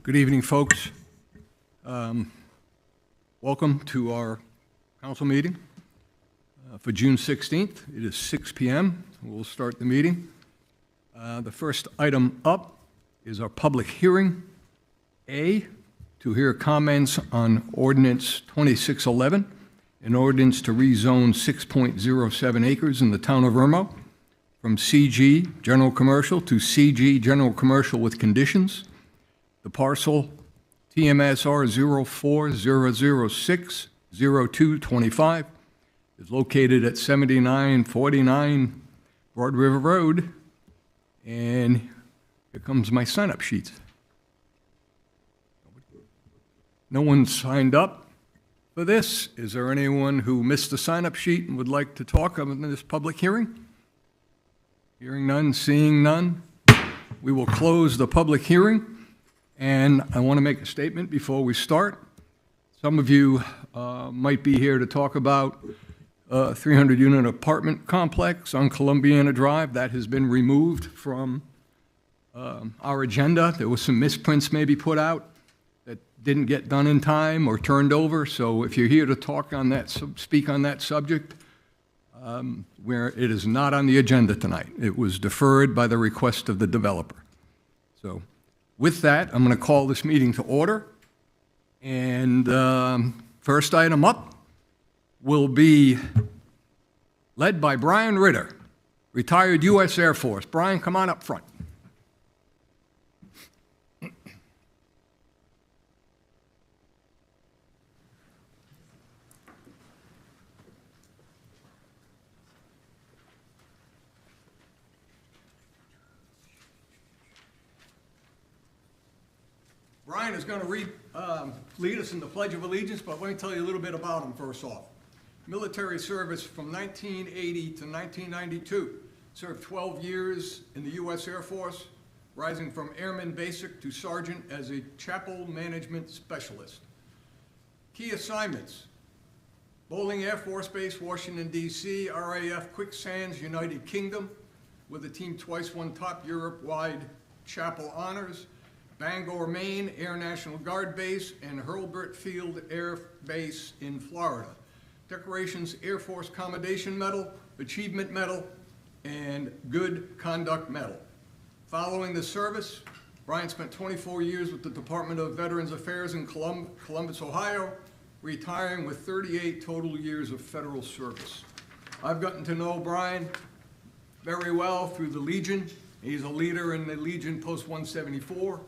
Good evening, folks. Welcome to our council meeting for June 16th. It is 6 p.m. We'll start the meeting. The first item up is our public hearing. A, to hear comments on Ordinance 2611, an ordinance to rezone 6.07 acres in the town of Irmo from CG General Commercial to CG General Commercial with conditions. The parcel TMSR 0400060225 is located at 7949 Broad River Road. And here comes my sign-up sheet. No one signed up for this. Is there anyone who missed the sign-up sheet and would like to talk on this public hearing? Hearing none, seeing none. We will close the public hearing. And I want to make a statement before we start. Some of you might be here to talk about a 300-unit apartment complex on Columbiana Drive. That has been removed from our agenda. There was some misprints maybe put out that didn't get done in time or turned over. So if you're here to talk on that, speak on that subject, where it is not on the agenda tonight. It was deferred by the request of the developer. So with that, I'm going to call this meeting to order. And first item up will be led by Brian Ritter, retired U.S. Air Force. Brian, come on up front. Brian is going to lead us in the Pledge of Allegiance, but let me tell you a little bit about him first off. Military service from 1980 to 1992. Served 12 years in the U.S. Air Force, rising from Airman Basic to Sergeant as a Chapel Management Specialist. Key assignments: Bowling Air Force Base, Washington, D.C., RAF Quicksands, United Kingdom, with the team twice won top Europe-wide Chapel honors. Bangor, Maine, Air National Guard Base, and Hurlburt Field Air Base in Florida. Decorations: Air Force Commendation Medal, Achievement Medal, and Good Conduct Medal. Following the service, Brian spent 24 years with the Department of Veterans Affairs in Columbus, Ohio, retiring with 38 total years of federal service. I've gotten to know Brian very well through the Legion. He's a leader in the Legion Post 174.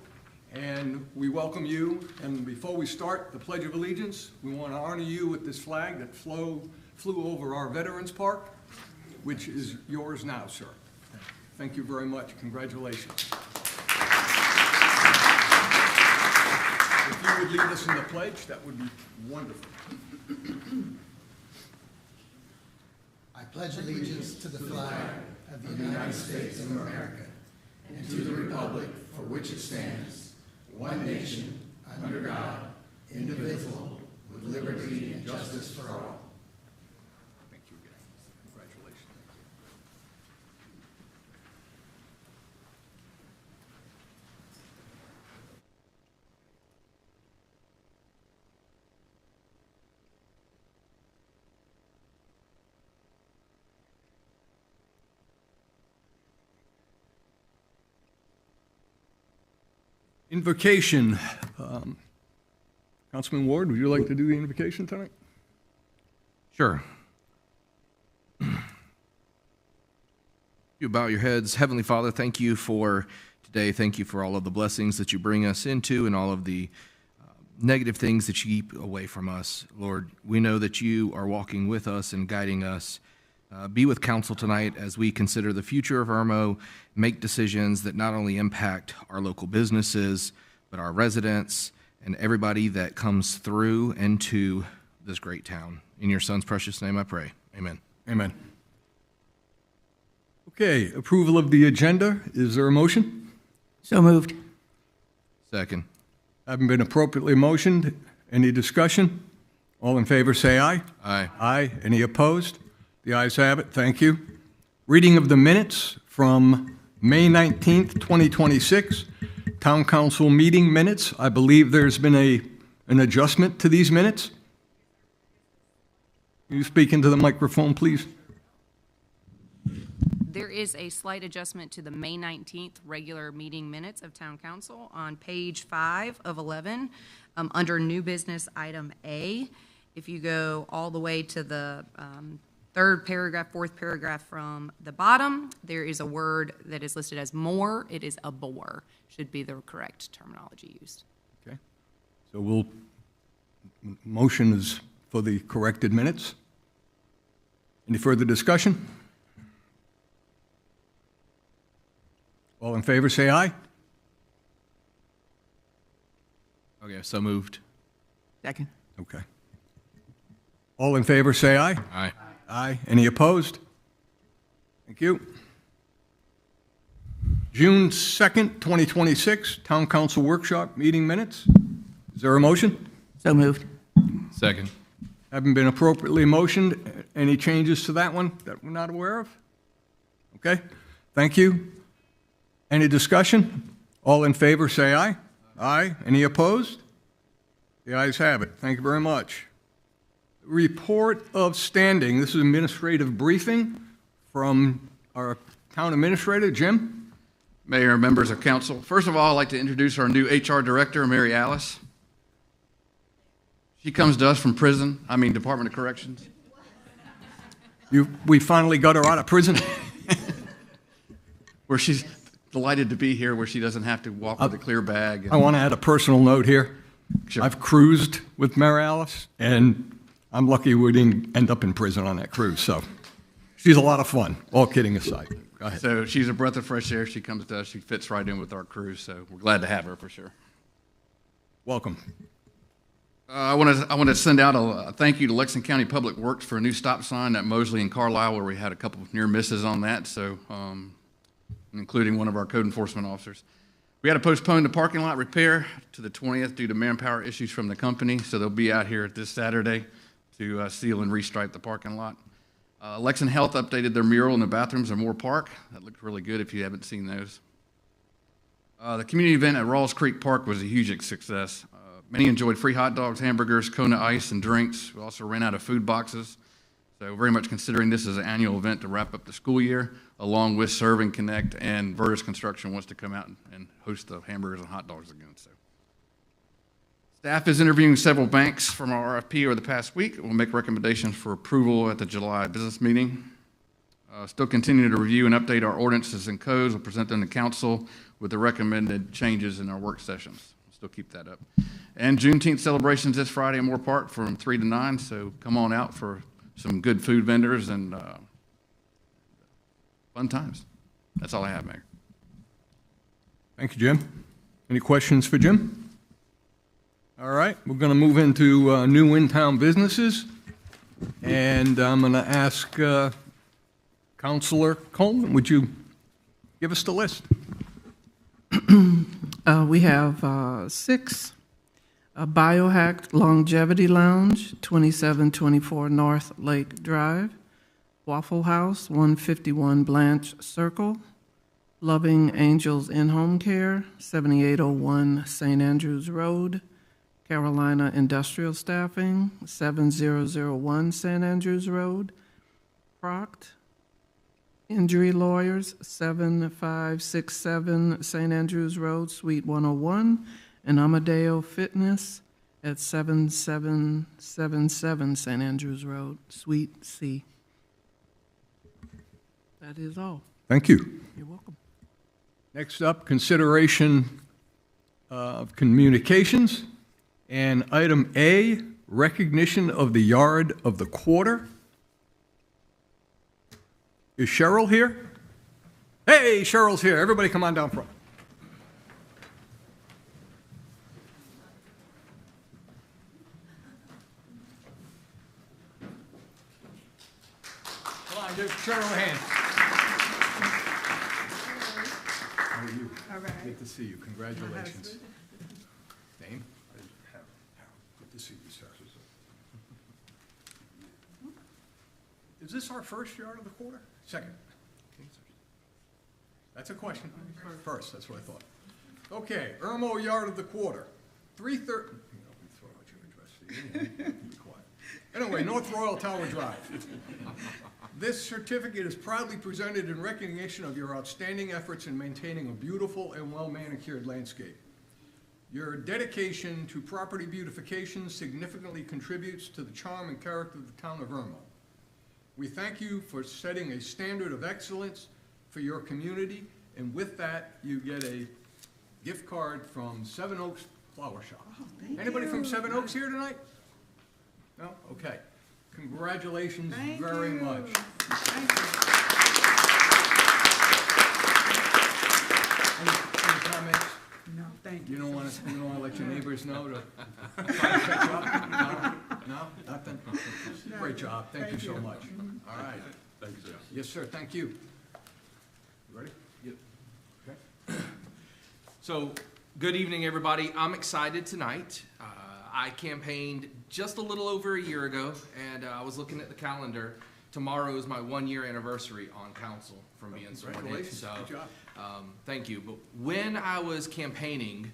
And we welcome you. And before we start the Pledge of Allegiance, we want to honor you with this flag that flew over our Veterans Park, which is yours now, sir. Thank you very much. Congratulations. If you would lead us in the pledge, that would be wonderful. I pledge allegiance to the flag of the United States of America and to the republic for which it stands, one nation, under God, indivisible, with liberty and justice for all. Thank you again. Congratulations. Invocation. Councilman Ward, would you like to do the invocation tonight? Sure. You bow your heads. Heavenly Father, thank you for today. Thank you for all of the blessings that you bring us into and all of the negative things that you keep away from us. Lord, we know that you are walking with us and guiding us. Be with council tonight as we consider the future of Irmo, make decisions that not only impact our local businesses, but our residents and everybody that comes through into this great town. In your son's precious name I pray. Amen. Amen. Okay, approval of the agenda. Is there a motion? So moved. Second. Having been appropriately motioned, any discussion? All in favor say aye. Aye. Aye. Any opposed? The ayes have it. Thank you. Reading of the minutes from May 19th, 2026. Town Council Meeting minutes. I believe there's been an adjustment to these minutes. Can you speak into the microphone, please? There is a slight adjustment to the May 19th regular meeting minutes of Town Council on page 5 of 11, under New Business Item A. If you go all the way to the third paragraph, fourth paragraph from the bottom, there is a word that is listed as more. It is abhor, should be the correct terminology used. Okay. So motion is for the corrected minutes. Any further discussion? All in favor, say aye. Okay, so moved. Second. Okay. All in favor, say aye. Aye. Aye. Any opposed? Thank you. June 2nd, 2026, Town Council Workshop Meeting Minutes. Is there a motion? So moved. Second. Haven't been appropriately motioned. Any changes to that one that we're not aware of? Okay, thank you. Any discussion? All in favor, say aye. Aye. Any opposed? The ayes have it. Thank you very much. Report of standing. This is administrative briefing from our town administrator, Jim. Mayor, members of council. First of all, I'd like to introduce our new HR director, Mary Alice. She comes to us from Department of Corrections. We finally got her out of prison. Where she's delighted to be here, where she doesn't have to walk with a clear bag. I want to add a personal note here. Sure. I've cruised with Mary Alice, and I'm lucky we didn't end up in prison on that cruise. So she's a lot of fun, all kidding aside. Go ahead. So she's a breath of fresh air. She comes to us. She fits right in with our crew, so we're glad to have her for sure. Welcome. I want to send out a thank you to Lexington County Public Works for a new stop sign at Mosley and Carlisle, where we had a couple of near misses on that, so including one of our code enforcement officers. We had to postpone the parking lot repair to the 20th due to manpower issues from the company, so they'll be out here this Saturday to seal and restripe the parking lot. Lexington Health updated their mural in the bathrooms at Moore Park. That looked really good if you haven't seen those. The community event at Rawls Creek Park was a huge success. Many enjoyed free hot dogs, hamburgers, Kona ice, and drinks. We also ran out of food boxes. So very much considering this as an annual event to wrap up the school year, along with Serve and Connect, and Vertus Construction wants to come out and host the hamburgers and hot dogs again. So, staff is interviewing several banks from our RFP over the past week. We'll make recommendations for approval at the July business meeting. Still continue to review and update our ordinances and codes. We'll present them to council with the recommended changes in our work sessions. We'll still keep that up. And Juneteenth celebrations this Friday in Moore Park from 3 to 9, so come on out for some good food vendors and fun times. That's all I have, Mayor. Thank you, Jim. Any questions for Jim? All right, we're going to move into new in-town businesses, and I'm going to ask Councilor Coleman, would you give us the list? We have 6. Biohack Longevity Lounge, 2724 North Lake Drive. Waffle House, 151 Blanche Circle. Loving Angels In-Home Care, 7801 St. Andrews Road. Carolina Industrial Staffing, 7001 St. Andrews Road. Proct Injury Lawyers, 7567 St. Andrews Road, Suite 101. And Amadeo Fitness at 7777 St. Andrews Road, Suite C. That is all. Thank you. You're welcome. Next up, consideration of communications. And item A, recognition of the yard of the quarter. Is Cheryl here? Hey, Cheryl's here. Everybody come on down front. Come on, give Cheryl a hand. How are you? All right. Good to see you. Congratulations. Name? Good to see you, sir. Is this our first yard of the quarter? Second? That's a question. First, that's what I thought. Okay, Irmo Yard of the Quarter, 330. Throw out your address. Be quiet. Anyway, North Royal Tower Drive. This certificate is proudly presented in recognition of your outstanding efforts in maintaining a beautiful and well-manicured landscape. Your dedication to property beautification significantly contributes to the charm and character of the town of Irmo. We thank you for setting a standard of excellence for your community, and with that, you get a gift card from Seven Oaks Flower Shop. Anybody from Seven Oaks here tonight? No? Okay. Congratulations very much. Any comments? No, thank you. You don't want to let your neighbors know to try to catch up? No? Nothing? Great job. Thank you so much. All right. Thank you, sir. Yes, sir. Thank you. You ready? Yep. Okay. So, good evening, everybody. I'm excited tonight. I campaigned just a little over a year ago, and I was looking at the calendar. Tomorrow is my 1-year anniversary on council from being sworn in. Congratulations. So, Good job. thank you. But when I was campaigning,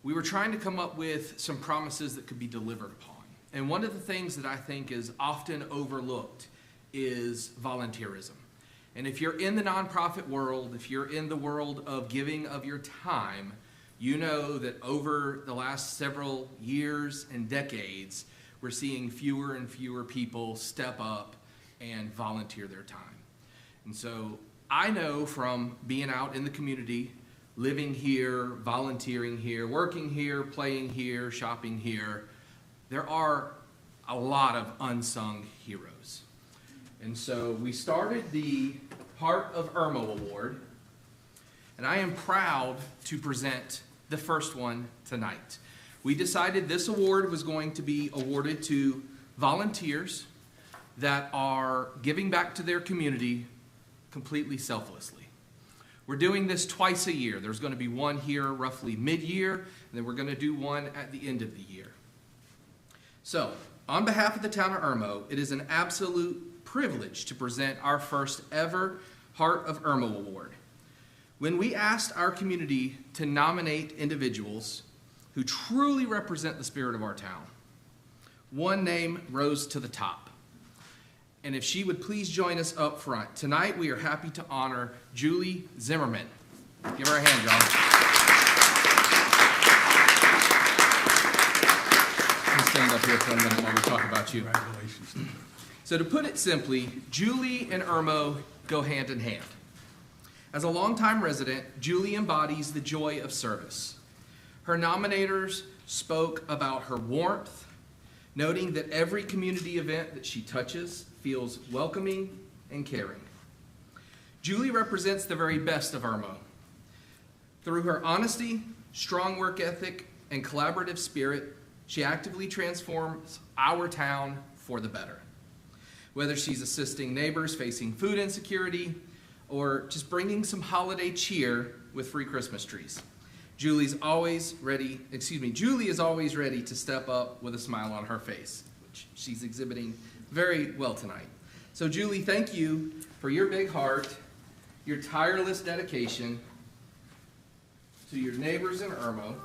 we were trying to come up with some promises that could be delivered upon. And one of the things that I think is often overlooked is volunteerism. And if you're in the nonprofit world, if you're in the world of giving of your time, you know that over the last several years and decades, we're seeing fewer and fewer people step up and volunteer their time. And so I know from being out in the community, living here, volunteering here, working here, playing here, shopping here, there are a lot of unsung heroes. And so we started the Heart of Irmo Award, and I am proud to present the first one tonight. We decided this award was going to be awarded to volunteers that are giving back to their community completely selflessly. We're doing this twice a year. There's going to be one here roughly mid-year, and then we're going to do one at the end of the year. So, on behalf of the town of Irmo, it is an absolute privilege to present our first ever Heart of Irmo Award. When we asked our community to nominate individuals who truly represent the spirit of our town, one name rose to the top. And if she would please join us up front. Tonight we are happy to honor Julie Zimmerman. Give her a hand, y'all. Please stand up here for a minute while we talk about you. Congratulations. So to put it simply, Julie and Irmo go hand in hand. As a longtime resident, Julie embodies the joy of service. Her nominators spoke about her warmth, noting that every community event that she touches feels welcoming and caring. Julie represents the very best of Irmo. Through her honesty, strong work ethic, and collaborative spirit, she actively transforms our town for the better. Whether she's assisting neighbors facing food insecurity or just bringing some holiday cheer with free Christmas trees. Julie is always ready to step up with a smile on her face, which she's exhibiting very well tonight. So Julie, thank you for your big heart, your tireless dedication to your neighbors in Irmo.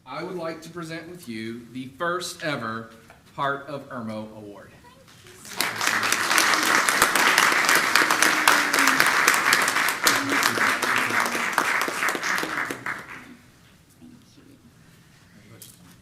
I would like to present with you the first ever Heart of Irmo Award.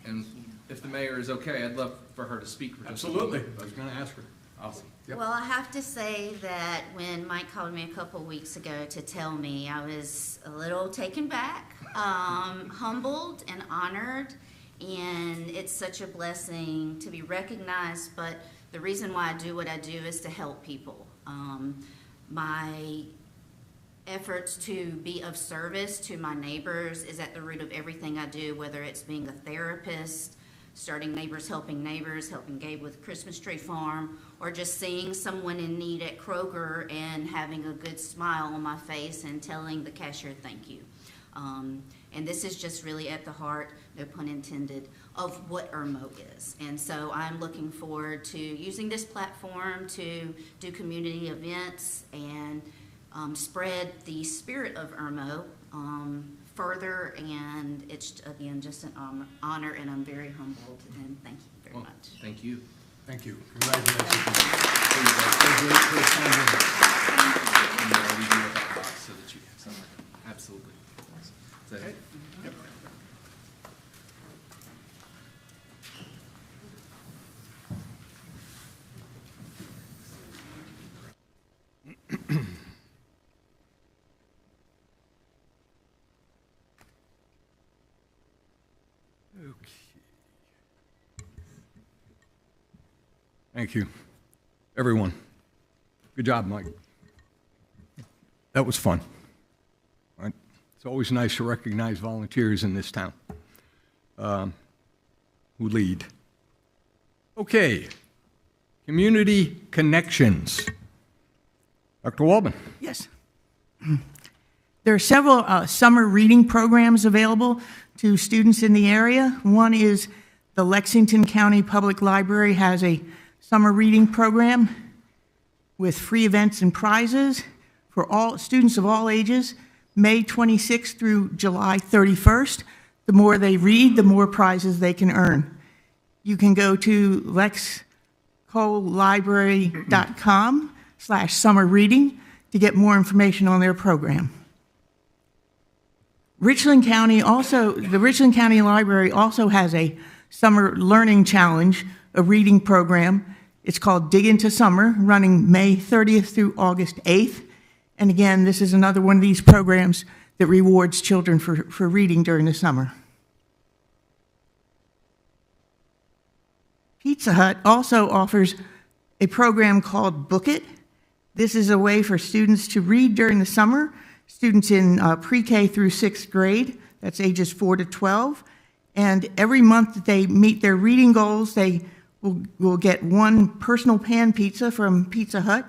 And if the mayor is okay, I'd love for her to speak for just a Absolutely. moment. I was going to ask her. Awesome. Yep. Well, I have to say that when Mike called me a couple weeks ago to tell me, I was a little taken back, humbled and honored, and it's such a blessing to be recognized, but the reason why I do what I do is to help people. My efforts to be of service to my neighbors is at the root of everything I do, whether it's being a therapist, starting Neighbors Helping Neighbors, helping Gabe with Christmas Tree Farm, or just seeing someone in need at Kroger and having a good smile on my face and telling the cashier thank you. And this is just really at the heart, no pun intended, of what Irmo is. And so I'm looking forward to using this platform to do community events and spread the spirit of Irmo further, and it's, again, just an honor, and I'm very humbled, and thank you very Well, much. thank you. Thank you. Congratulations. So that you have some. Absolutely. Is that it? Yep. Thank you, everyone. Good job, Mike. That was fun. Right? It's always nice to recognize volunteers in this town who lead. Okay, community connections. Dr. Walden. Yes. There are several summer reading programs available to students in the area. One is the Lexington County Public Library has a summer reading program with free events and prizes for all students of all ages, May 26th through July 31st. The more they read, the more prizes they can earn. You can go to lexcollibrary.com/summer reading to get more information on their program. The Richland County Library also has a summer learning challenge, a reading program. It's called Dig Into Summer, running May 30th through August 8th. And again, this is another one of these programs that rewards children for reading during the summer. Pizza Hut also offers a program called Book It. This is a way for students to read during the summer, students in pre-K through 6th grade, that's ages 4 to 12. And every month that they meet their reading goals, they will get one personal pan pizza from Pizza Hut.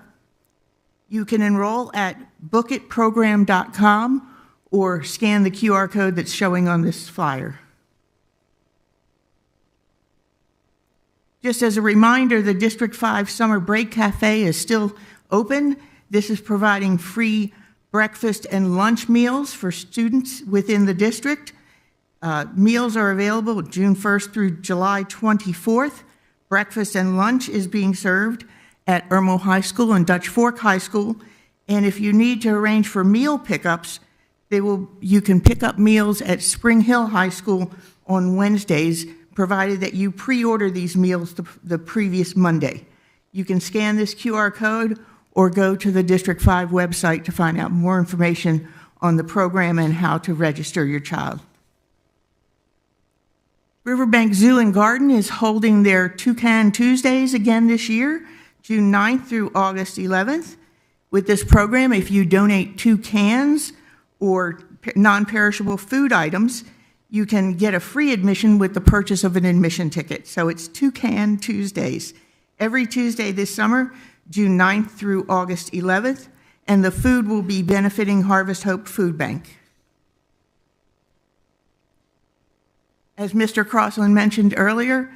You can enroll at bookitprogram.com or scan the QR code that's showing on this flyer. Just as a reminder, the District 5 Summer Break Cafe is still open. This is providing free breakfast and lunch meals for students within the district. Meals are available June 1st through July 24th. Breakfast and lunch is being served at Irmo High School and Dutch Fork High School. And if you need to arrange for meal pickups, you can pick up meals at Spring Hill High School on Wednesdays, provided that you pre-order these meals the previous Monday. You can scan this QR code or go to the District 5 website to find out more information on the program and how to register your child. Riverbank Zoo and Garden is holding their Toucan Tuesdays again this year, June 9th through August 11th. With this program, if you donate 2 cans or non-perishable food items, you can get a free admission with the purchase of an admission ticket. So it's Toucan Tuesdays. Every Tuesday this summer, June 9th through August 11th, and the food will be benefiting Harvest Hope Food Bank. As Mr. Crossland mentioned earlier,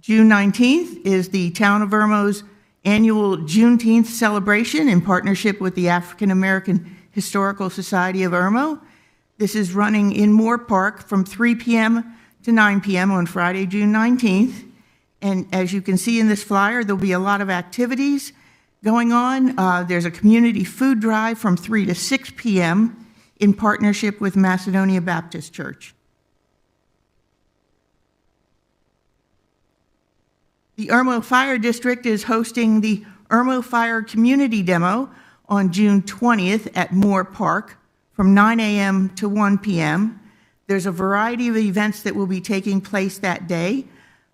June 19th is the Town of Irmo's annual Juneteenth celebration in partnership with the African American Historical Society of Irmo. This is running in Moore Park from 3 p.m. to 9 p.m. on Friday, June 19th. And as you can see in this flyer, there'll be a lot of activities going on. There's a community food drive from 3 to 6 p.m. in partnership with Macedonia Baptist Church. The Irmo Fire District is hosting the Irmo Fire Community Demo on June 20th at Moore Park from 9 a.m. to 1 p.m. There's a variety of events that will be taking place that day.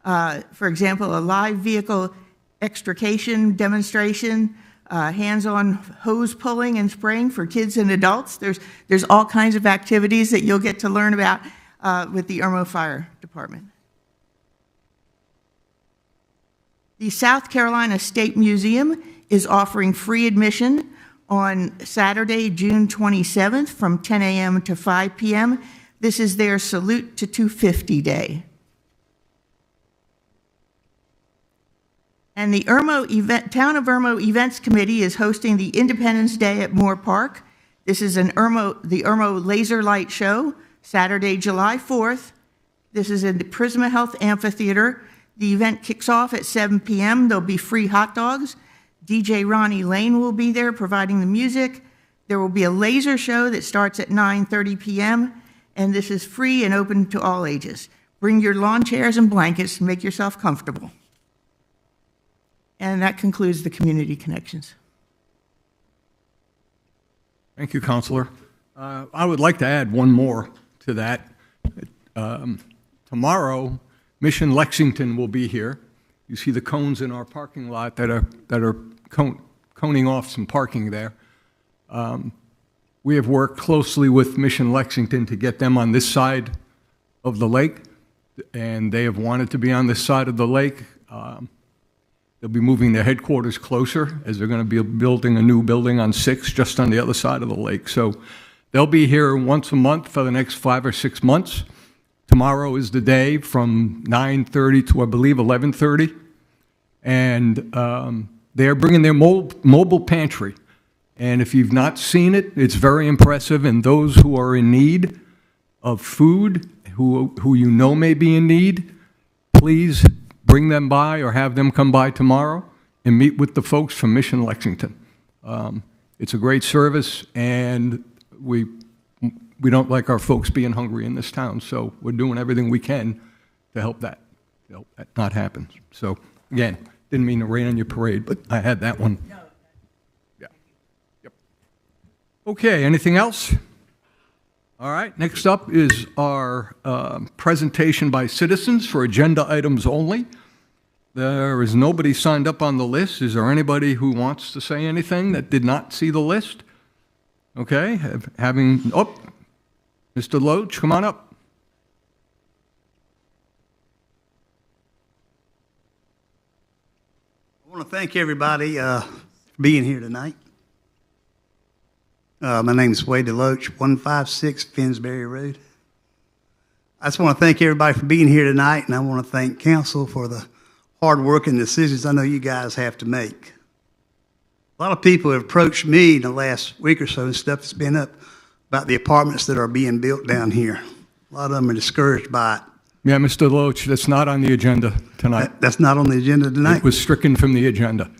For example, a live vehicle extrication demonstration, hands-on hose pulling and spraying for kids and adults. There's all kinds of activities that you'll get to learn about with the Irmo Fire Department. The South Carolina State Museum is offering free admission on Saturday, June 27th from 10 a.m. to 5 p.m. This is their Salute to 250 Day. And the Town of Irmo Events Committee is hosting the Independence Day at Moore Park. This is the Irmo Laser Light Show, Saturday, July 4th. This is in the Prisma Health Amphitheater. The event kicks off at 7 p.m. There'll be free hot dogs. DJ Ronnie Lane will be there providing the music. There will be a laser show that starts at 9:30 p.m., and this is free and open to all ages. Bring your lawn chairs and blankets and make yourself comfortable. And that concludes the community connections. Thank you, Counselor. I would like to add one more to that. Tomorrow, Mission Lexington will be here. You see the cones in our parking lot that are coning off some parking there. We have worked closely with Mission Lexington to get them on this side of the lake, and they have wanted to be on this side of the lake. They'll be moving their headquarters closer, as they're going to be building a new building on 6, just on the other side of the lake. So they'll be here once a month for the next 5 or 6 months. Tomorrow is the day from 9:30 to, I believe, 11:30. And they're bringing their mobile pantry. And if you've not seen it, it's very impressive. And those who are in need of food, who you know may be in need, please bring them by or have them come by tomorrow and meet with the folks from Mission Lexington. It's a great service, and we don't like our folks being hungry in this town, so we're doing everything we can to help that not happen. So, again, didn't mean to rain on your parade, but I had that one. Yeah. Yep. Okay, anything else? All right, next up is our presentation by citizens for agenda items only. There is nobody signed up on the list. Is there anybody who wants to say anything that did not see the list? Okay, Mr. Loach, come on up. I want to thank everybody for being here tonight. My name is Wade DeLoach, 156 Finsbury Road. I just want to thank everybody for being here tonight, and I want to thank council for the hard work and decisions I know you guys have to make. A lot of people have approached me in the last week or so and stuff that's been up about the apartments that are being built down here. A lot of them are discouraged by it. Yeah, Mr. Loach, that's not on the agenda tonight. That's not on the agenda tonight? It was stricken from the agenda.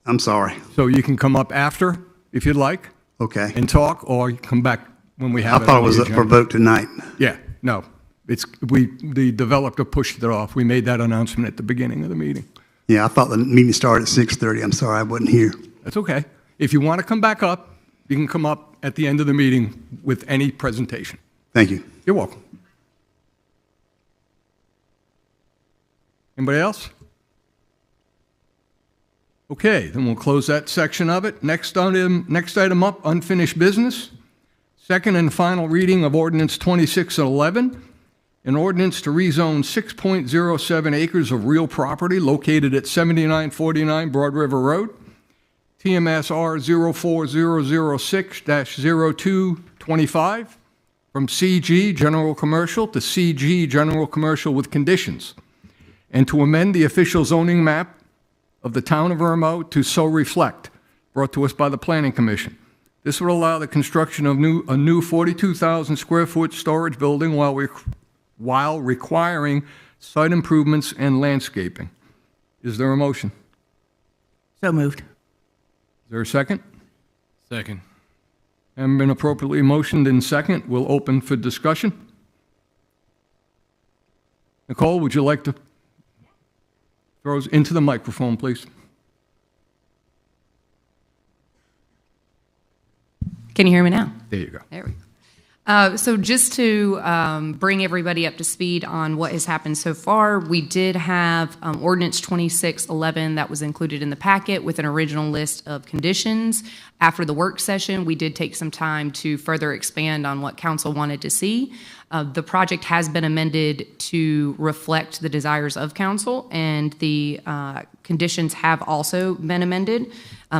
I'm sorry. So you can come up after, if you'd like. Okay. And talk, or you come back when we have it. I thought it was up for vote tonight. Yeah, no. The developer pushed it off. We made that announcement at the beginning of the meeting. Yeah, I thought the meeting started at 6:30. I'm sorry, I wasn't here. That's okay. If you want to come back up, you can come up at the end of the meeting with any presentation. Thank you. You're welcome. Anybody else? Okay, then we'll close that section of it. Next item up, unfinished business. Second and final reading of ordinance 2611, an ordinance to rezone 6.07 acres of real property located at 7949 Broad River Road, TMSR 04006-0225, from CG General Commercial to CG General Commercial with conditions, and to amend the official zoning map of the town of Irmo to so reflect, brought to us by the Planning Commission. This would allow the construction of a new 42,000 square foot storage building while requiring site improvements and landscaping. Is there a motion? So moved. Is there a second? Second. Having been appropriately motioned in second, we'll open for discussion. Nicole, would you like to throw us into the microphone, please? Can you hear me now? There you go. There we go. So just to bring everybody up to speed on what has happened so far, we did have ordinance 2611 that was included in the packet with an original list of conditions. After the work session, we did take some time to further expand on what council wanted to see. The project has been amended to reflect the desires of council, and the conditions have also been amended.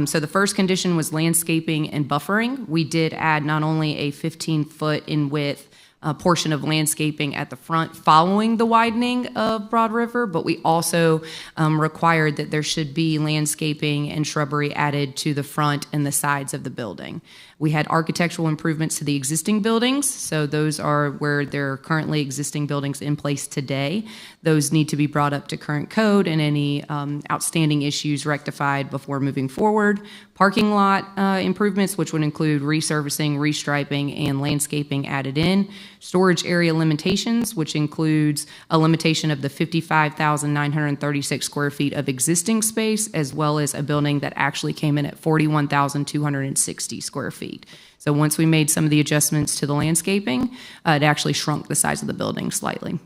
So the first condition was landscaping and buffering. We did add not only a 15-foot in width portion of landscaping at the front following the widening of Broad River, but we also required that there should be landscaping and shrubbery added to the front and the sides of the building. We had architectural improvements to the existing buildings, so those are where there are currently existing buildings in place today. Those need to be brought up to current code and any outstanding issues rectified before moving forward. Parking lot improvements, which would include resurfacing, restriping, and landscaping added in. Storage area limitations, which includes a limitation of the 55,936 square feet of existing space, as well as a building that actually came in at 41,260 square feet. So once we made some of the adjustments to the landscaping, it actually shrunk the size of the building slightly.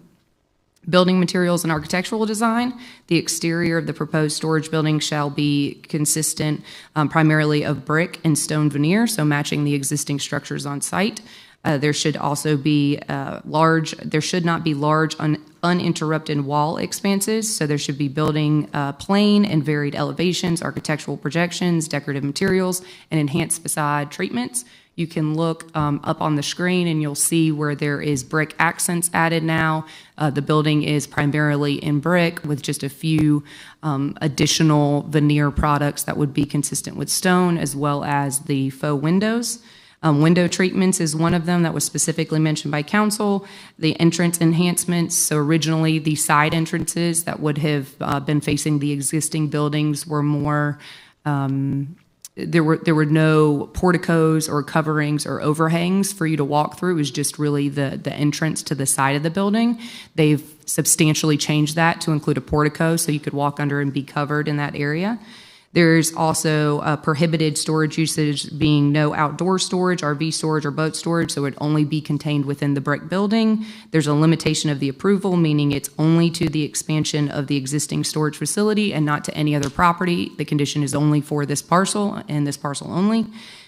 Building materials and architectural design. The exterior of the proposed storage building shall be consistent primarily of brick and stone veneer, so matching the existing structures on site. There should also be there should not be large uninterrupted wall expanses, so there should be building plane and varied elevations, architectural projections, decorative materials, and enhanced facade treatments. You can look up on the screen and you'll see where there is brick accents added now. The building is primarily in brick with just a few additional veneer products that would be consistent with stone, as well as the faux windows. Window treatments is one of them that was specifically mentioned by council. The entrance enhancements, so originally the side entrances that would have been facing the existing buildings were more there were no porticos or coverings or overhangs for you to walk through. It was just really the entrance to the side of the building. They've substantially changed that to include a portico so you could walk under and be covered in that area. There's also prohibited storage usage being no outdoor storage, RV storage, or boat storage, so it would only be contained within the brick building. There's a limitation of the approval, meaning it's only to the expansion of the existing storage facility and not to any other property. The condition is only for this parcel and this parcel only.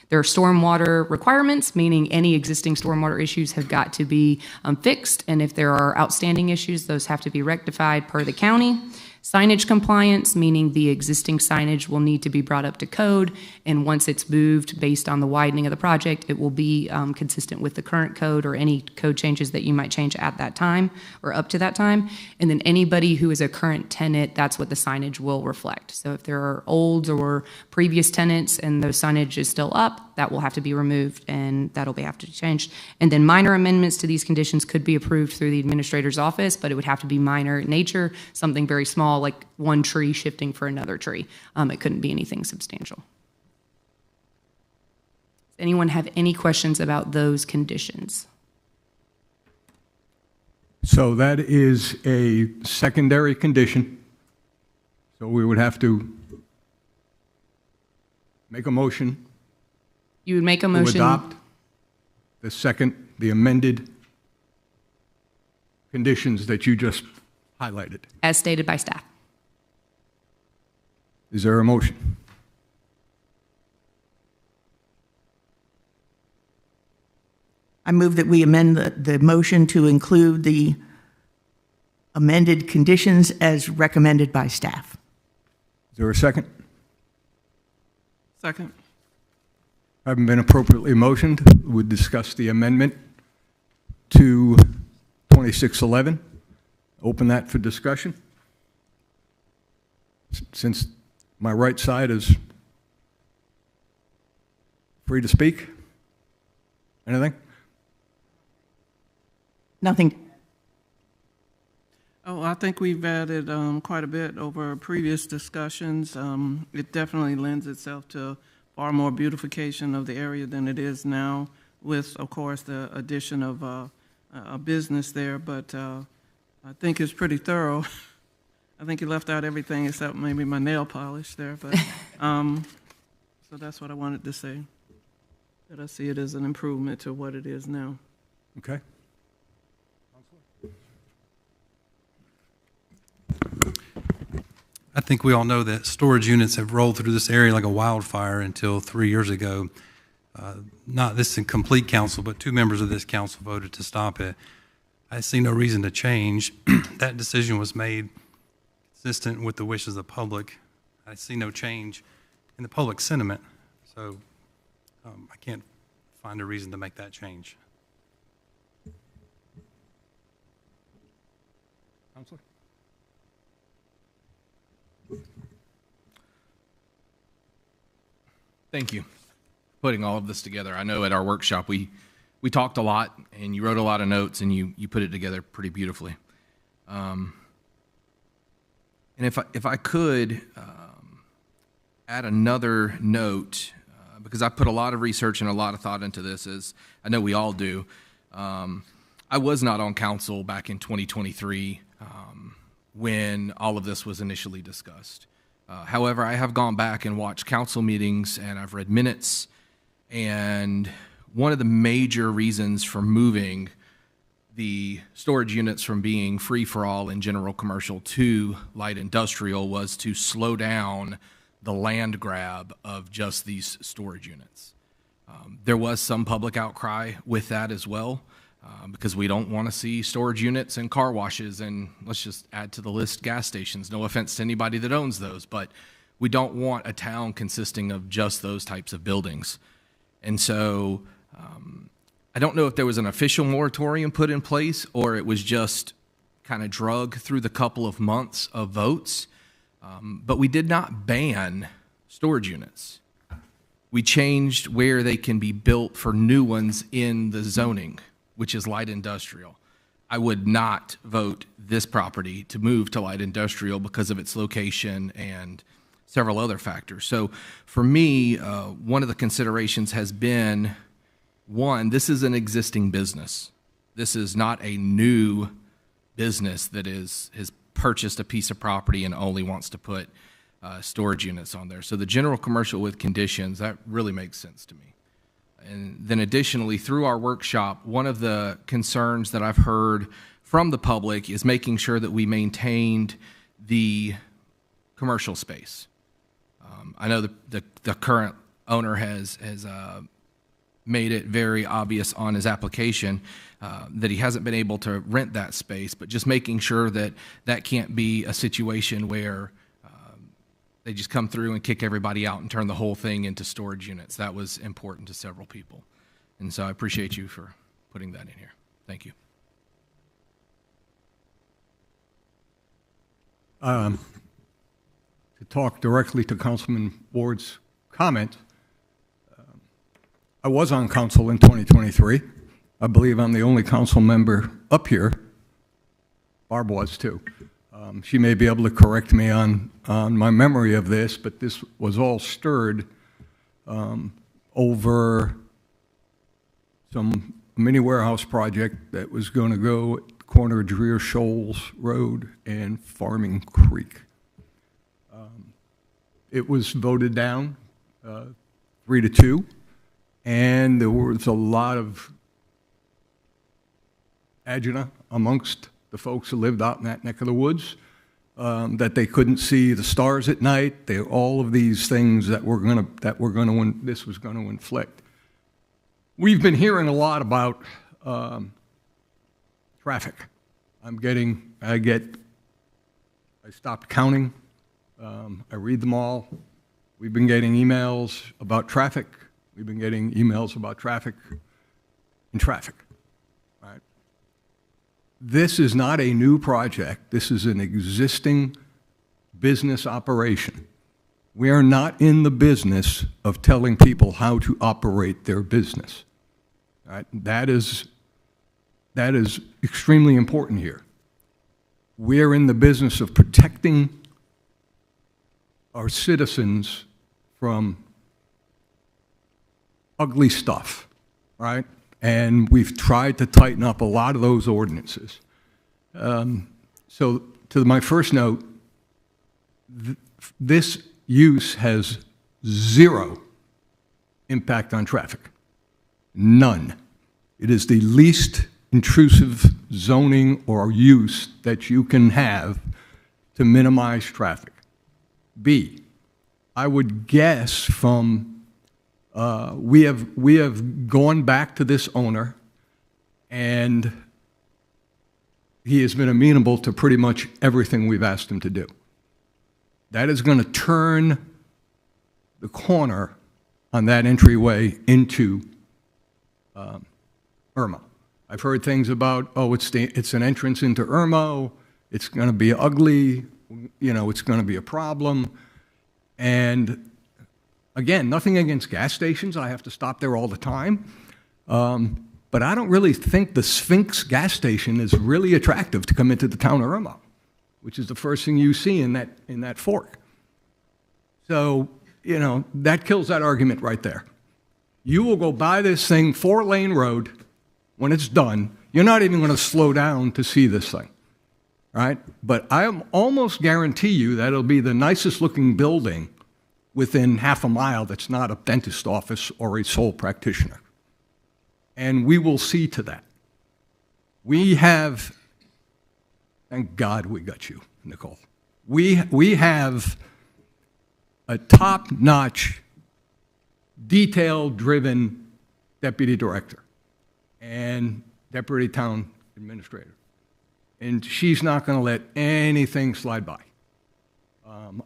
There are stormwater requirements, meaning any existing stormwater issues have got to be fixed, and if there are outstanding issues, those have to be rectified per the county. Signage compliance, meaning the existing signage will need to be brought up to code, and once it's moved based on the widening of the project, it will be consistent with the current code or any code changes that you might change at that time or up to that time. And then anybody who is a current tenant, that's what the signage will reflect. So if there are old or previous tenants and those signage is still up, that will have to be removed and that'll have to be changed. And then minor amendments to these conditions could be approved through the administrator's office, but it would have to be minor in nature, something very small, like one tree shifting for another tree. It couldn't be anything substantial. Does anyone have any questions about those conditions? So that is a secondary condition. So we would have to make a motion You would make a to motion. adopt the amended conditions that you just highlighted. As stated by staff. Is there a motion? I move that we amend the motion to include the amended conditions as recommended by staff. Is there a second? Second. Having been appropriately motioned, we'll discuss the amendment to 2611. Open that for discussion. Since my right side is free to speak. Anything? Nothing. Oh, I think we've added quite a bit over previous discussions. It definitely lends itself to far more beautification of the area than it is now, with, of course, the addition of a business there, but I think it's pretty thorough. I think you left out everything except maybe my nail polish there, but so that's what I wanted to say, that I see it as an improvement to what it is now. Okay. I think we all know that storage units have rolled through this area like a wildfire until 3 years ago. Not this in complete council, but 2 members of this council voted to stop it. I see no reason to change. That decision was made consistent with the wishes of the public. I see no change in the public sentiment, so I can't find a reason to make that change. Counselor? Thank you for putting all of this together. I know at our workshop we talked a lot, and you wrote a lot of notes, and you put it together pretty beautifully. And if I could add another note, because I put a lot of research and a lot of thought into this, as I know we all do. I was not on council back in 2023 when all of this was initially discussed. However, I have gone back and watched council meetings, and I've read minutes, and one of the major reasons for moving the storage units from being free-for-all in general commercial to light industrial was to slow down the land grab of just these storage units. There was some public outcry with that as well, because we don't want to see storage units and car washes and, let's just add to the list, gas stations. No offense to anybody that owns those, but we don't want a town consisting of just those types of buildings. And so I don't know if there was an official moratorium put in place or it was just kind of drug through the couple of months of votes, but we did not ban storage units. We changed where they can be built for new ones in the zoning, which is light industrial. I would not vote this property to move to light industrial because of its location and several other factors. So for me, one of the considerations has been, one, this is an existing business. This is not a new business that has purchased a piece of property and only wants to put storage units on there. So the general commercial with conditions, that really makes sense to me. And then additionally, through our workshop, one of the concerns that I've heard from the public is making sure that we maintained the commercial space. I know the current owner has made it very obvious on his application that he hasn't been able to rent that space, but just making sure that that can't be a situation where they just come through and kick everybody out and turn the whole thing into storage units. That was important to several people. And so I appreciate you for putting that in here. Thank you. To talk directly to Councilman Ward's comment, I was on council in 2023. I believe I'm the only council member up here. Barb was too. She may be able to correct me on my memory of this, but this was all stirred over some mini warehouse project that was going to go at the corner of Dreer Shoals Road and Farming Creek. It was voted down 3-2, and there was a lot of agita amongst the folks who lived out in that neck of the woods, that they couldn't see the stars at night. All of these things that this was going to inflict. We've been hearing a lot about traffic. I stopped counting. I read them all. We've been getting emails about traffic. We've been getting emails about traffic and traffic. Right? This is not a new project. This is an existing business operation. We are not in the business of telling people how to operate their business. Right? That is extremely important here. We are in the business of protecting our citizens from ugly stuff, right? And we've tried to tighten up a lot of those ordinances. So to my first note, this use has zero impact on traffic. None. It is the least intrusive zoning or use that you can have to minimize traffic. B, I would guess from, we have gone back to this owner, and he has been amenable to pretty much everything we've asked him to do. That is going to turn the corner on that entryway into Irmo. I've heard things about, oh, it's an entrance into Irmo, It's going to be ugly, you know, it's going to be a problem. And again, nothing against gas stations. I have to stop there all the time. But I don't really think the Sphinx gas station is really attractive to come into the town of Irmo, which is the first thing you see in that fork. So, you know, that kills that argument right there. You will go by this thing, 4-lane road, when it's done. You're not even going to slow down to see this thing, right? But I almost guarantee you that it'll be the nicest looking building within half a mile that's not a dentist office or a sole practitioner. And we will see to that. We have, thank God we got you, Nicole. We have a top-notch, detail-driven deputy director and deputy town administrator. And she's not going to let anything slide by.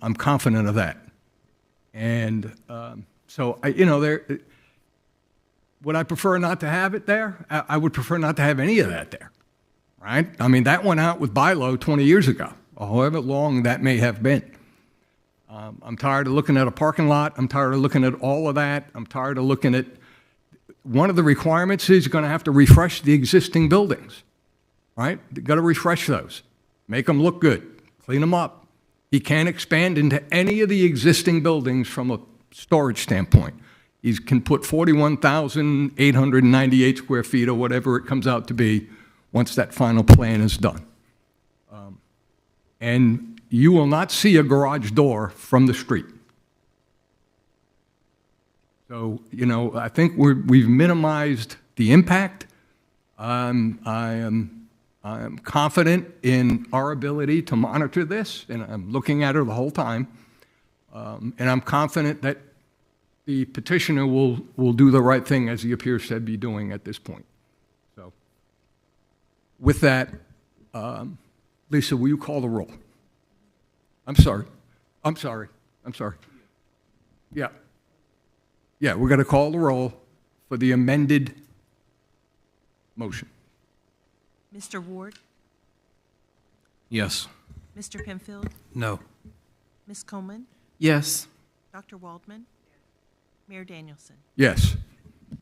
I'm confident of that. And so, you know, would I prefer not to have it there? I would prefer not to have any of that there, right? I mean, that went out with Bilo 20 years ago, however long that may have been. I'm tired of looking at a parking lot. I'm tired of looking at all of that. I'm tired of looking at, one of the requirements is you're going to have to refresh the existing buildings, right? You've got to refresh those, make them look good, clean them up. He can't expand into any of the existing buildings from a storage standpoint. He can put 41,898 square feet or whatever it comes out to be once that final plan is done. And you will not see a garage door from the street. So, you know, I think we've minimized the impact. I am confident in our ability to monitor this, and I'm looking at her the whole time. And I'm confident that the petitioner will do the right thing, as he appears to be doing at this point. So, with that, Lisa, will you call the roll? I'm sorry. Yeah. Yeah, we're going to call the roll for the amended motion. Mr. Ward? Yes. Mr. Penfield? No. Ms. Coleman? Yes. Dr. Waldman? Mayor Danielson? Yes.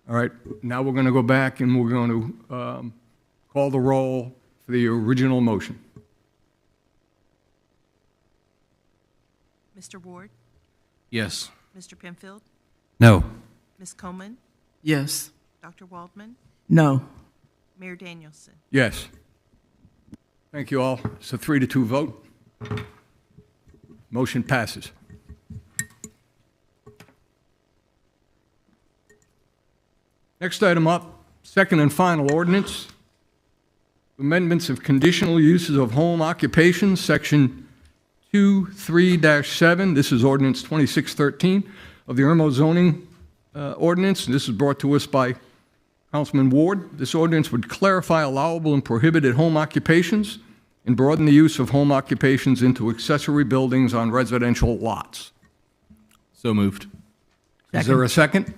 All right, now we're going to go back and we're going to call the roll for the original motion. Mr. Ward? Yes. Mr. Penfield? No. Ms. Coleman? Yes. Dr. Waldman? No. Mayor Danielson? Yes. Thank you all. It's a 3-2 vote. Motion passes. Next item up, second and final ordinance. Amendments of conditional uses of home occupations, section 23-7. This is ordinance 2613 of the Irmo zoning ordinance. This is brought to us by Councilman Ward. This ordinance would clarify allowable and prohibited home occupations and broaden the use of home occupations into accessory buildings on residential lots. So moved. Is there a second?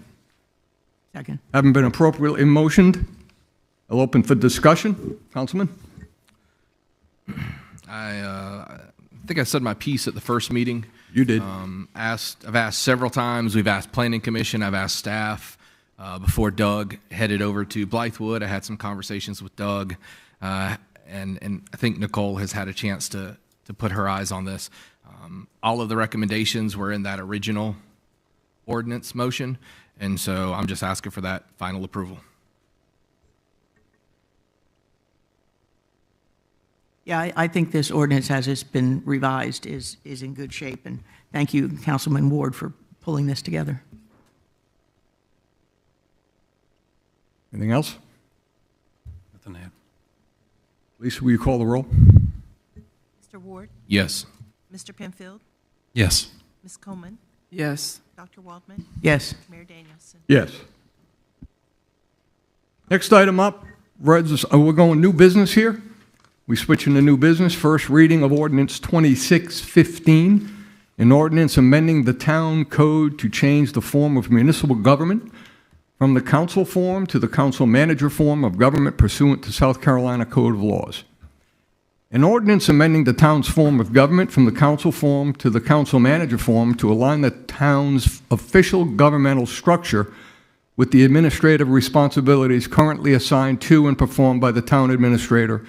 Second. Haven't been appropriately motioned. I'll open for discussion. Councilman? I think I said my piece at the first meeting. You did. I've asked several times. We've asked Planning Commission. I've asked staff. Before Doug headed over to Blythewood, I had some conversations with Doug, and I think Nicole has had a chance to put her eyes on this. All of the recommendations were in that original ordinance motion, and so I'm just asking for that final approval. Yeah, I think this ordinance, as it's been revised, is in good shape, and thank you, Councilman Ward, for pulling this together. Anything else? Nothing to add. Lisa, will you call the roll? Mr. Ward? Yes. Mr. Penfield? Yes. Ms. Coleman? Yes. Dr. Waldman? Yes. Mayor Danielson? Yes. Next item up, we're going new business here. We switch into new business. First reading of ordinance 2615, an ordinance amending the town code to change the form of municipal government from the council form to the council manager form of government pursuant to South Carolina Code of Laws. An ordinance amending the town's form of government from the council form to the council manager form to align the town's official governmental structure with the administrative responsibilities currently assigned to and performed by the town administrator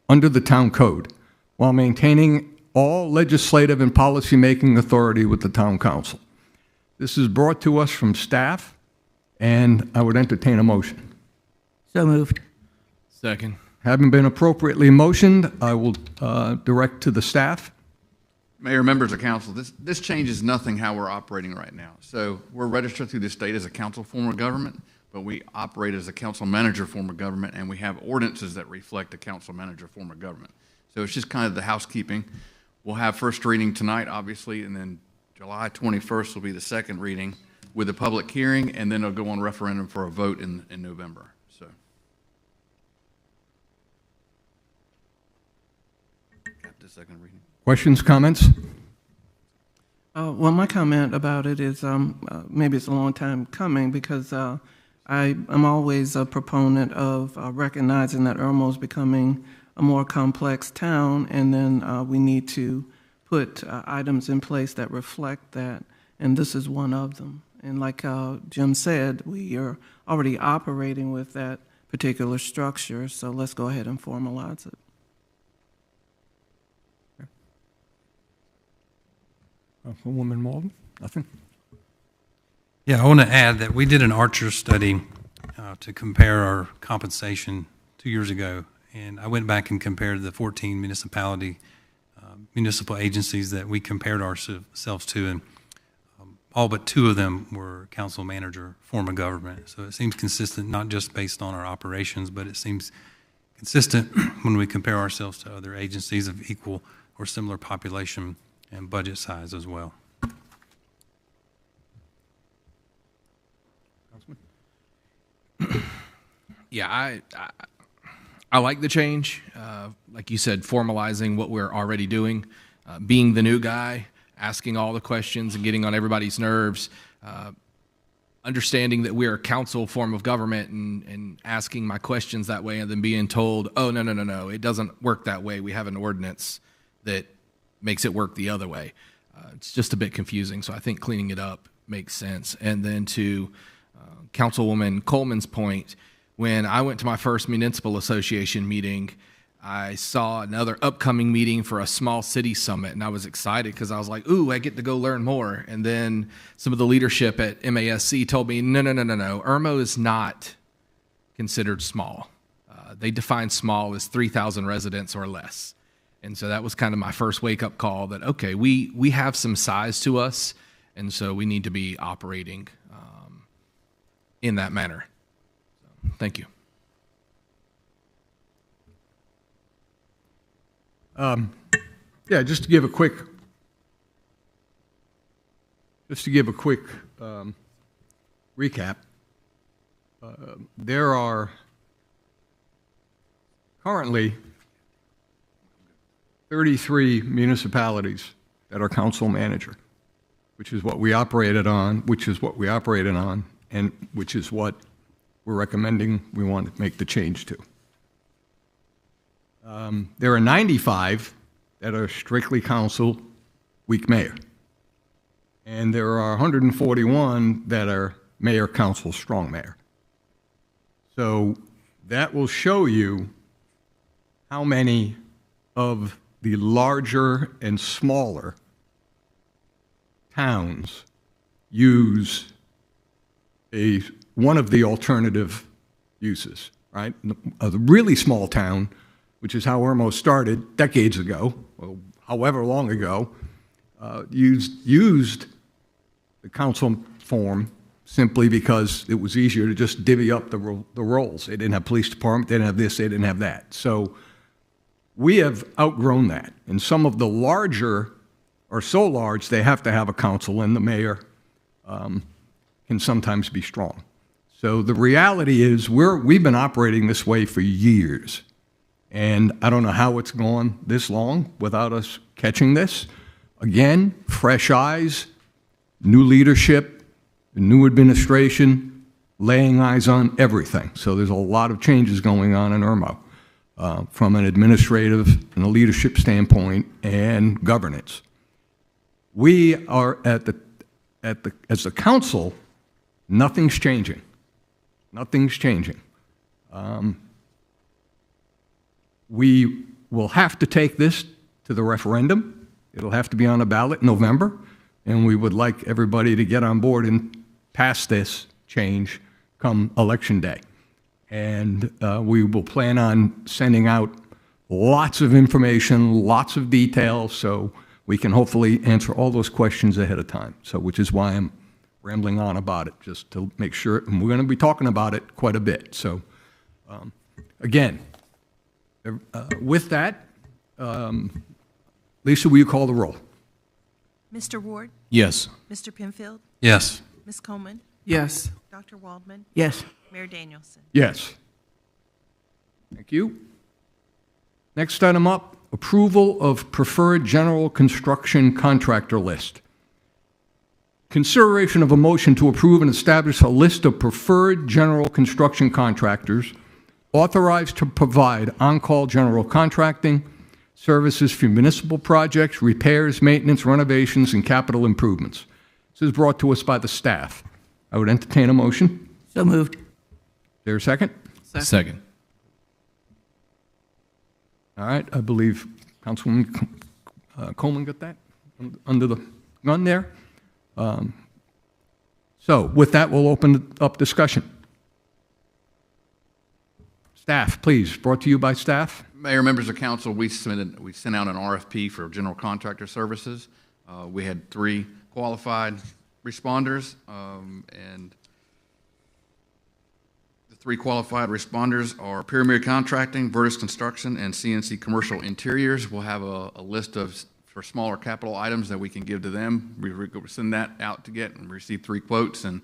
under the town code, while maintaining all legislative and policy-making authority with the town council. This is brought to us from staff, and I would entertain a motion. So moved. Second. Having been appropriately motioned, I will direct to the staff. Mayor, members of council, this changes nothing how we're operating right now. So we're registered through the state as a council form of government, but we operate as a council manager form of government, and we have ordinances that reflect the council manager form of government. So it's just kind of the housekeeping. We'll have first reading tonight, obviously, and then July 21st will be the second reading with a public hearing, and then it'll go on referendum for a vote in November. So. Got the second reading. Questions, comments? Well, my comment about it is maybe it's a long time coming because I am always a proponent of recognizing that Irmo is becoming a more complex town, and then we need to put items in place that reflect that, and this is one of them. And like Jim said, we are already operating with that particular structure, so let's go ahead and formalize it. Councilwoman Malden? Nothing? Yeah, I want to add that we did an Archer study to compare our compensation 2 years ago, and I went back and compared the 14 municipal agencies that we compared ourselves to, and all but 2 of them were council manager form of government. So it seems consistent, not just based on our operations, but it seems consistent when we compare ourselves to other agencies of equal or similar population and budget size as well. Yeah, I like the change. Like you said, formalizing what we're already doing, being the new guy, asking all the questions and getting on everybody's nerves, understanding that we're a council form of government and asking my questions that way and then being told, oh, no, it doesn't work that way. We have an ordinance that makes it work the other way. It's just a bit confusing, so I think cleaning it up makes sense. And then to Councilwoman Coleman's point, when I went to my first municipal association meeting, I saw another upcoming meeting for a small city summit, and I was excited because I was like, ooh, I get to go learn more. And then some of the leadership at MASC told me, no, Irmo is not considered small. They define small as 3,000 residents or less. And so that was kind of my first wake-up call that, okay, we have some size to us, and so we need to be operating in that manner. So, thank you. Yeah, just to give a quick recap. There are currently 33 municipalities that are council manager, which is what we operated on, and which is what we're recommending we want to make the change to. There are 95 that are strictly council, weak mayor. And there are 141 that are mayor, council, strong mayor. So that will show you how many of the larger and smaller towns use one of the alternative uses, right? A really small town, which is how Irmo started decades ago, or however long ago, used the council form simply because it was easier to just divvy up the roles. They didn't have police department, they didn't have this, they didn't have that. So we have outgrown that. And some of the larger are so large they have to have a council, and the mayor can sometimes be strong. So the reality is we've been operating this way for years. And I don't know how it's gone this long without us catching this. Again, fresh eyes, new leadership, new administration, laying eyes on everything. So there's a lot of changes going on in Irmo. from an administrative and a leadership standpoint and governance. We are as a council, nothing's changing. Nothing's changing. We will have to take this to the referendum. It'll have to be on the ballot in November, and we would like everybody to get on board and pass this change come Election Day. And we will plan on sending out lots of information, lots of details, so we can hopefully answer all those questions ahead of time. So, which is why I'm rambling on about it, just to make sure, and we're going to be talking about it quite a bit. So, again, with that, Lisa, will you call the roll? Mr. Ward? Yes. Mr. Penfield? Yes. Ms. Coleman? Yes. Dr. Waldman? Yes. Mayor Danielson? Yes. Thank you. Next item up, approval of preferred general construction contractor list. Consideration of a motion to approve and establish a list of preferred general construction contractors authorized to provide on-call general contracting services for municipal projects, repairs, maintenance, renovations, and capital improvements. This is brought to us by the staff. I would entertain a motion. So moved. Is there a second? Second. All right, I believe Councilwoman Coleman got that under the gun there. So with that, we'll open up discussion. Staff, please, brought to you by staff. Mayor, members of council, we sent out an RFP for general contractor services. We had 3 qualified responders, and the 3 qualified responders are Pyramid Contracting, Vertus Construction, and CNC Commercial Interiors. We'll have a list for smaller capital items that we can give to them. We send that out to get and receive 3 quotes, and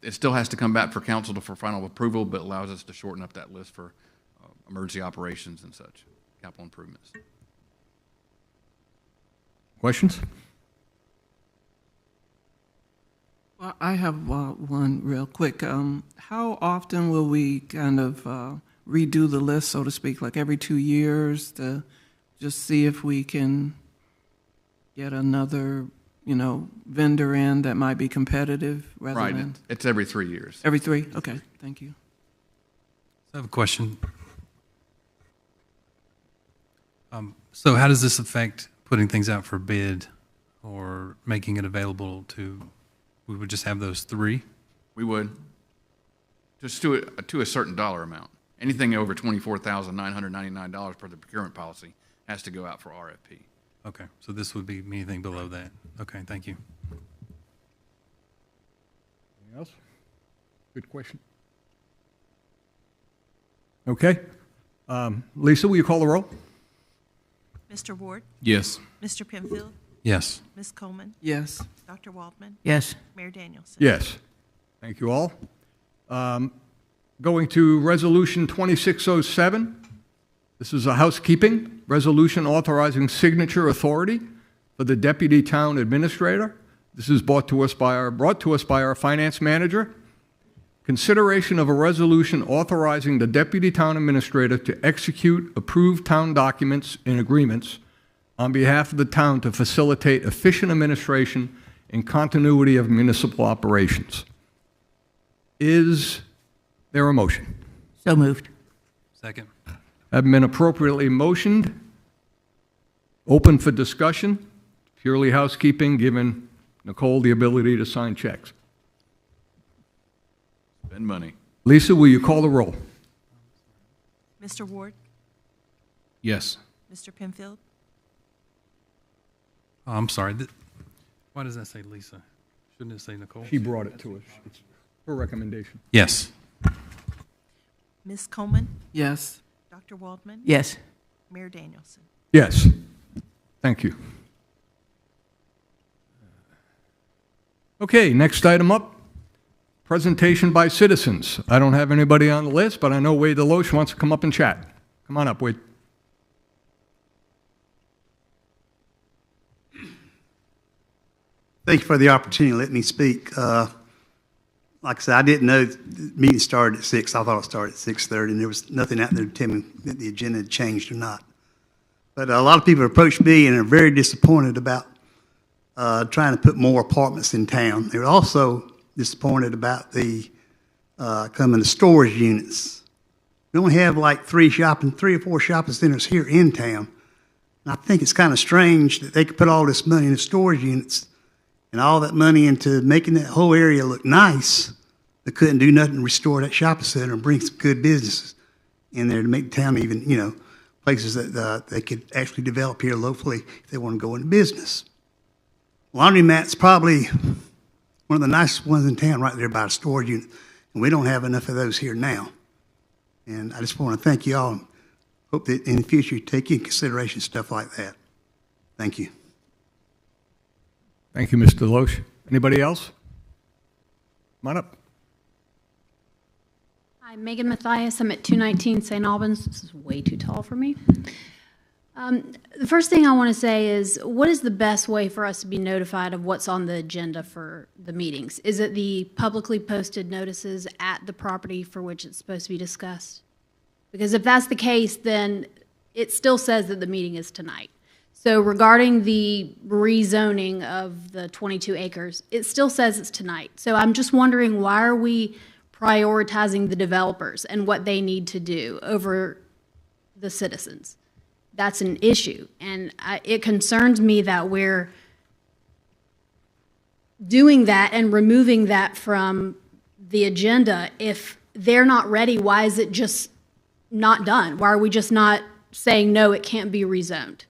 it still has to come back for council for final approval, but allows us to shorten up that list for emergency operations and such, capital improvements. Questions? Well, I have one real quick. How often will we kind of redo the list, so to speak, like every 2 years to just see if we can get another, vendor in that might be competitive rather Right, than? it's every 3 years. Every 3? Okay, thank you. I have a question. So how does this affect putting things out for bid or making it available we would just have those 3? We would, just to a certain dollar amount. Anything over $24,999 per the procurement policy has to go out for RFP. Okay, so this would be anything below that. Okay, thank you. Anything else? Good question. Okay. Lisa, will you call the roll? Mr. Ward? Yes. Mr. Penfield? Yes. Ms. Coleman? Yes. Dr. Waldman? Yes. Mayor Danielson? Yes. Thank you all. Going to Resolution 2607. This is a housekeeping resolution authorizing signature authority for the Deputy Town Administrator. This is brought to us by our Finance Manager. Consideration of a resolution authorizing the Deputy Town Administrator to execute approved town documents and agreements on behalf of the town to facilitate efficient administration and continuity of municipal operations. Is there a motion? So moved. Second. Have been appropriately motioned. Open for discussion. Purely housekeeping, giving Nicole the ability to sign checks. Spend money. Lisa, will you call the roll? Mr. Ward? Yes. Mr. Penfield? Oh, I'm sorry. Why does that say Lisa? Shouldn't it say Nicole? She brought it to us. It's her recommendation. Yes. Ms. Coleman? Yes. Dr. Waldman? Yes. Mayor Danielson? Yes. Thank you. Okay, next item up. Presentation by citizens. I don't have anybody on the list, but I know Wade Deloche wants to come up and chat. Come on up, Wade. Thank you for the opportunity to let me speak. Like like I said, I didn't know the meeting started at 6. I thought it started at 6:30, and there was nothing out there to tell me that the agenda had changed or not. But a lot of people approached me and are very disappointed about trying to put more apartments in town. They're also disappointed about the coming to storage units. We only have like 3 or 4 shopping centers here in town. And I think it's kind of strange that they could put all this money into storage units and all that money into making that whole area look nice, but couldn't do nothing to restore that shopping center and bring some good businesses in there to make the town even, places that they could actually develop here locally if they want to go into business. Laundromat's probably one of the nicest ones in town right there by a storage unit, and we don't have enough of those here now. And I just want to thank you all and hope that in the future you take into consideration stuff like that. Thank you. Thank you, Mr. Deloche. Anybody else? Come on up. Hi, Megan Mathias. I'm at 219 St. Albans. This is way too tall for me. The first thing I want to say is, what is the best way for us to be notified of what's on the agenda for the meetings? Is it the publicly posted notices at the property for which it's supposed to be discussed? Because if that's the case, then it still says that the meeting is tonight. So regarding the rezoning of the 22 acres, it still says it's tonight. So I'm just wondering, why are we prioritizing the developers and what they need to do over the citizens? That's an issue. And it concerns me that we're doing that and removing that from the agenda. If they're not ready, why is it just not done? Why are we just not saying, no, it can't be rezoned?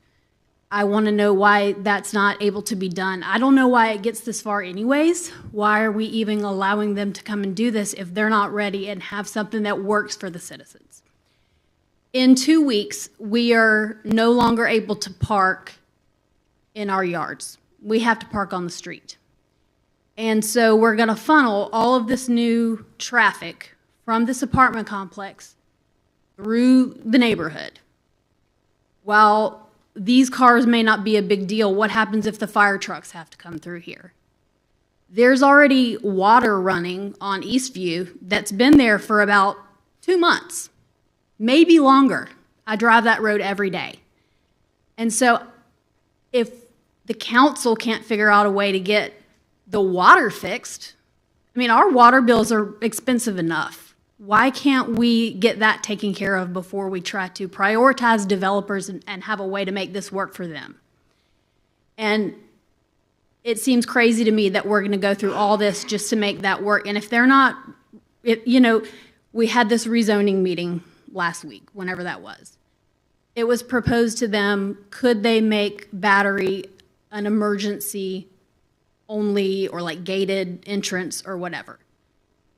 I want to know why that's not able to be done. I don't know why it gets this far anyways. Why are we even allowing them to come and do this if they're not ready and have something that works for the citizens? In 2 weeks, we are no longer able to park in our yards. We have to park on the street. And so we're going to funnel all of this new traffic from this apartment complex through the neighborhood. While these cars may not be a big deal, what happens if the fire trucks have to come through here? There's already water running on Eastview that's been there for about 2 months. Maybe longer. I drive that road every day. And so if the council can't figure out a way to get the water fixed, I mean, our water bills are expensive enough. Why can't we get that taken care of before we try to prioritize developers and have a way to make this work for them? And it seems crazy to me that we're going to go through all this just to make that work. And if they're not, we had this rezoning meeting last week, whenever that was. It was proposed to them, could they make Battery an emergency only or like gated entrance or whatever?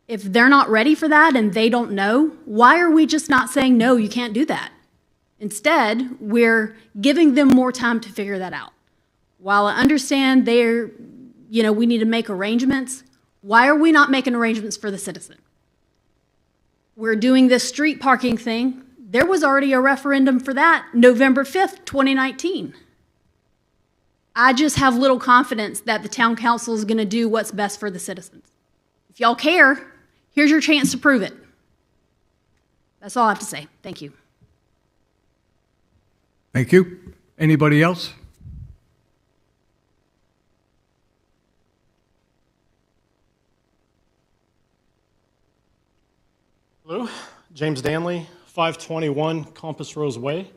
If they're not ready for that and they don't know, why are we just not saying, no, you can't do that? Instead, we're giving them more time to figure that out. While I understand we need to make arrangements, why are we not making arrangements for the citizen? We're doing this street parking thing. There was already a referendum for that November 5th, 2019. I just have little confidence that the town council is going to do what's best for the citizens. If y'all care, here's your chance to prove it. That's all I have to say. Thank you. Thank you. Anybody else? Hello, James Danley, 521 Compass Rose Way.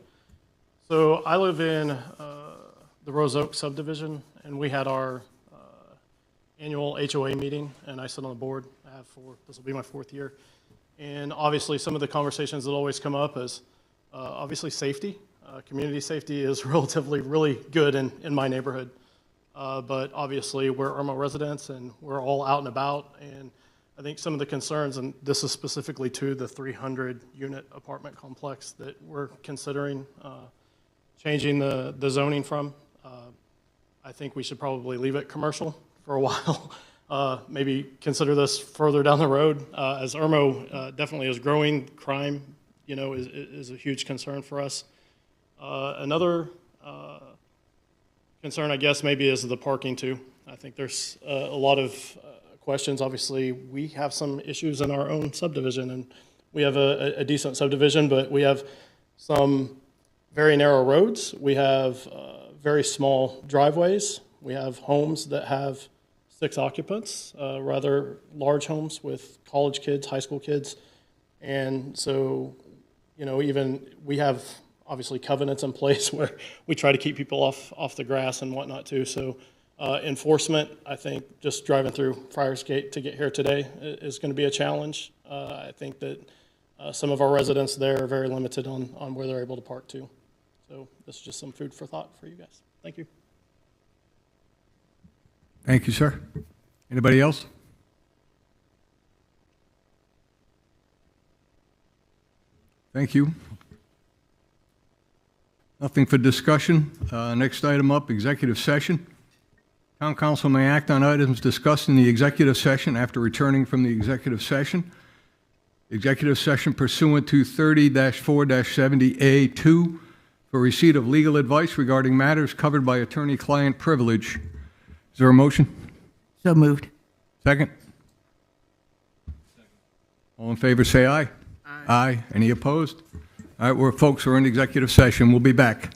So I live in the Rose Oak subdivision, and we had our annual HOA meeting, and I sit on the board. This will be my 4th year. And obviously some of the conversations that always come up is obviously safety. Community safety is really good in my neighborhood. But obviously we're Irmo residents and we're all out and about, and I think some of the concerns, and this is specifically to the 300-unit apartment complex that we're considering changing the zoning from. I think we should probably leave it commercial for a while. Maybe consider this further down the road. As Irmo definitely is growing, crime, is a huge concern for us. Another concern, I guess, maybe is the parking too. I think there's a lot of questions. Obviously, we have some issues in our own subdivision, and we have a decent subdivision, but we have some very narrow roads. We have very small driveways. We have homes that have 6 occupants, rather large homes with college kids, high school kids. And so, you know, even we have obviously covenants in place where we try to keep people off the grass and whatnot too. So enforcement, I think just driving through Friars Gate to get here today is going to be a challenge. I think that some of our residents there are very limited on where they're able to park too. So this is just some food for thought for you guys. Thank you. Thank you, sir. Anybody else? Thank you. Nothing for discussion. Next item up, executive session. Town council may act on items discussed in the executive session after returning from the executive session. Executive session pursuant to 30-4-70A2 for receipt of legal advice regarding matters covered by attorney-client privilege. Is there a motion? So moved. Second? All in favor, say aye. Aye. Aye. Any opposed? All right, folks, we're in executive session. We'll be back.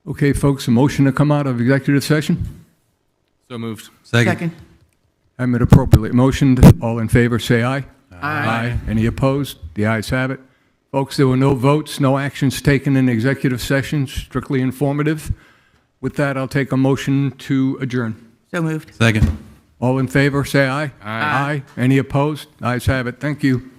Okay, folks, a motion to come out of executive session? So moved. Second. I'm it appropriately motioned. All in favor, say aye. Aye. Any opposed? The ayes have it. Folks, there were no votes, no actions taken in executive session, strictly informative. With that, I'll take a motion to adjourn. So moved. Second. All in favor, say aye. Aye. Any opposed? Ayes have it. Thank you.